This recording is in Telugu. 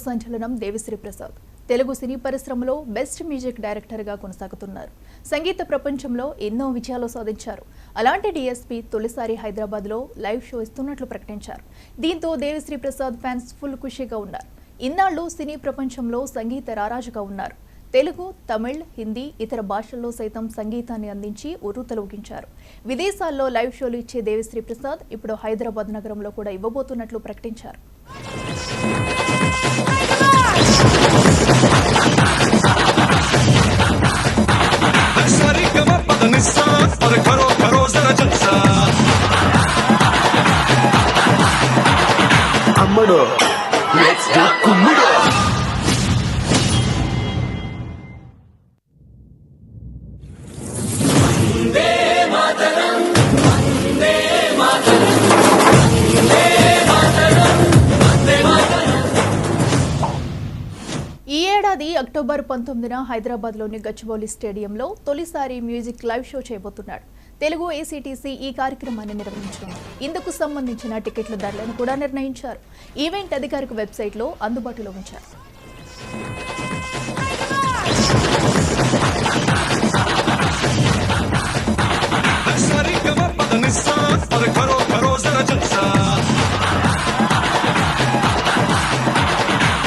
సంచలనం దేవిశ్రీ ప్రసాద్ తెలుగు సినీ పరిశ్రమలో బెస్ట్ మ్యూజిక్ డైరెక్టర్ గా కొనసాగుతున్నారు. సంగీత ప్రపంచంలో ఎన్నో విజయాలు సాధించారు. అలాంటి డీఎస్పీ తొలిసారి హైదరాబాద్ లో లైవ్ షో ఇస్తున్నట్లు ప్రకటించారు. దీంతో దేవిశ్రీ ప్రసాద్ ఫ్యాన్స్ ఫుల్ ఖుషీగా ఉన్నారు. ఇన్నాళ్లు సినీ ప్రపంచంలో సంగీత రారాజుగా ఉన్నారు. తెలుగు, తమిళ్, హిందీ, ఇతర భాషల్లో సైతం సంగీతాన్ని అందించి ఉర్రూతలూగించారు. విదేశాల్లో లైవ్ షోలు ఇచ్చే దేవిశ్రీ ప్రసాద్ ఇప్పుడు హైదరాబాద్ నగరంలో కూడా ఇవ్వబోతున్నట్లు ప్రకటించారు. ఈ ఏడాది అక్టోబర్ 19న హైదరాబాద్లోని గచ్చిబౌలి స్టేడియంలో తొలిసారి మ్యూజిక్ లైవ్ షో చేయబోతున్నాడు. తెలుగు ఏసీటీసీ ఈ కార్యక్రమాన్ని నిర్వహించనుంది. ఇందుకు సంబంధించిన టికెట్ల ధరలను కూడా నిర్ణయించారు. ఈవెంట్ అధికారిక వెబ్సైట్లో అందుబాటులో ఉంచారు.